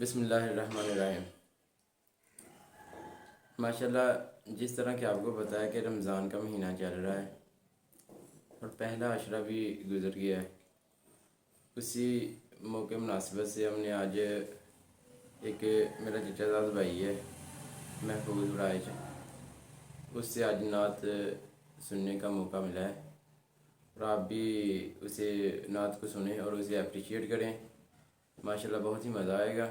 بسم اللہ الرحمن الرحیم۔ ماشاءاللہ جس طرح کہ آپ کو پتہ ہے کہ رمضان کا مہینہ چل رہا ہے اور پہلا عشرہ بھی گزر گیا ہے، اسی موقع مناسبت سے ہم نے آج ایک میرا چچا زاد بھائی ہے محفوظ رائج، اس سے آج نعت سننے کا موقع ملا ہے، اور آپ بھی اسے نعت کو سنیں اور اسے اپریشیٹ کریں۔ ماشاءاللہ بہت ہی مزہ آئے گا،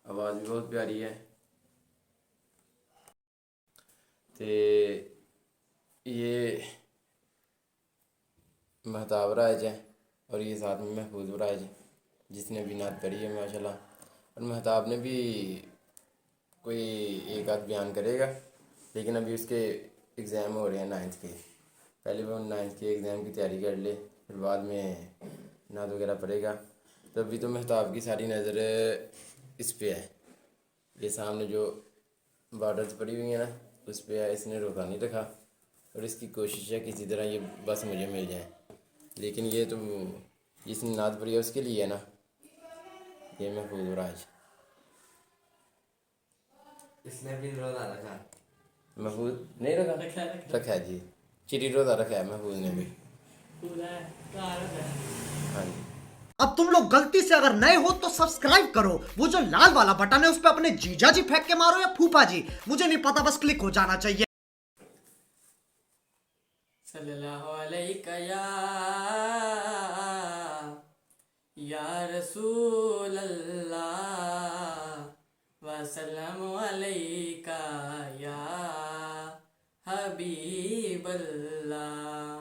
آواز بھی بہت پیاری ہے۔ یہ مہتاب رائج ہے اور یہ ساتھ میں محفوظ رائج جس نے بھی نعت پڑھی ہے ماشاءاللہ، اور مہتاب نے بھی کوئی ایک آدھ بیان کرے گا، لیکن ابھی اس کے ایگزام ہو رہے ہیں 9th کے، پہلے وہ 9th کے ایگزام کی تیاری کر لے، پھر بعد میں نعت وغیرہ پڑھے گا۔ تو ابھی تو مہتاب کی ساری نظر اس پہ ہے، یہ سامنے جو بارڈرز پڑی ہوئی ہیں نا اس پہ ہے، اس نے روکا نہیں رکھا، اور اس کی کوشش ہے کسی طرح یہ بس مجھے مل جائے، لیکن یہ تو جس نے نعت پڑھی ہے اس کے لیے ہے نا، یہ محفوظ راج اس نے بھی روزہ رکھا، محفوظ نہیں رکھا رکھا ہے جی، چری روزہ رکھا ہے محفوظ نے بھی، ہاں جی۔ اب تم لوگ غلطی سے اگر نئے ہو تو سبسکرائب کرو، وہ جو لال والا بٹن ہے اس پہ اپنے جیجا جی پھینک کے مارو یا پھوپا جی، مجھے نہیں پتا، بس کلک ہو جانا چاہیے۔ صلی اللہ علیہ یا رسول اللہ وسلم علیکہ یا حبیب اللہ۔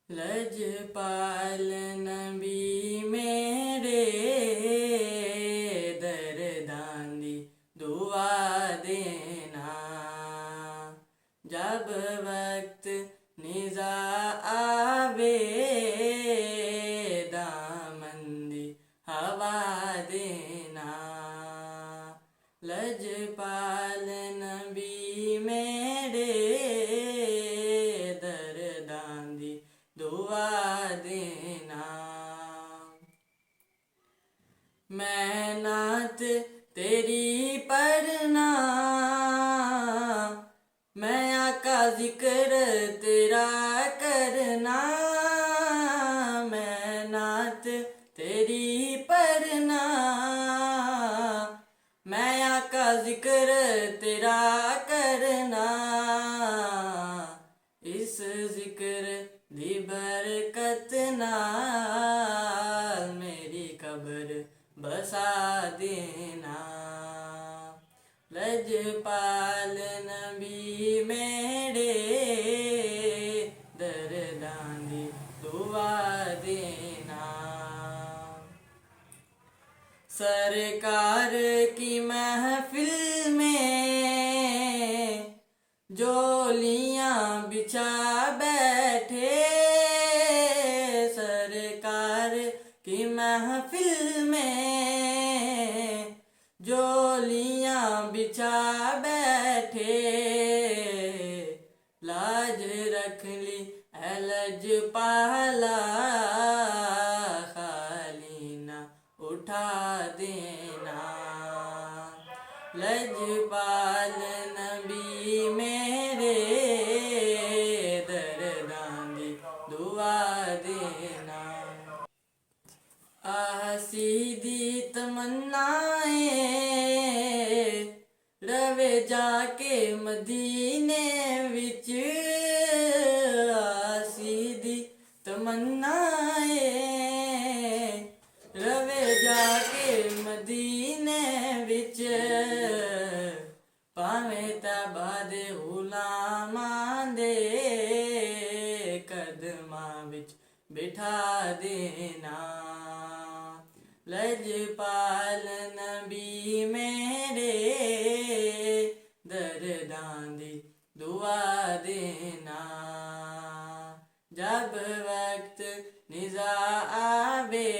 لجپال نبی میرے درداں دی دعا دینا، جب وقت نزا آوے دامن دی ہوا دینا۔ لجپال نبی میرے درداں دی دعا دینا۔ میں نعت تیری پڑھنا، میں آقا ذکر تیرا کرنا، میں نعت تیری پڑھنا، میں آقا ذکر تیرا کرنا۔ اس ذکر دی برکت نال میری قبر بسا دینا۔ لجپال نبی میرے درداں دی دعا دینا۔ سرکار کی محفل میں جولیاں بچھا بیٹھے، سرکار کی محفل میں جولیاں بچھا بیٹھے، لاج رکھ لی اے لجپالا، خالی نہ اٹھا دینا۔ لجپال نبی میرے درداں دی دعا دینا۔ آسیدی تمنائیں روے جا کے مدینے وچ، آسیدی تمنائیں روے جا کے مدینے وچ، پاویں تابا دے غلاماں دے قدماں وچ بٹھا دینا۔ لجپال نبی میرے درداں دی دعا دینا، جب وقت نزا آوے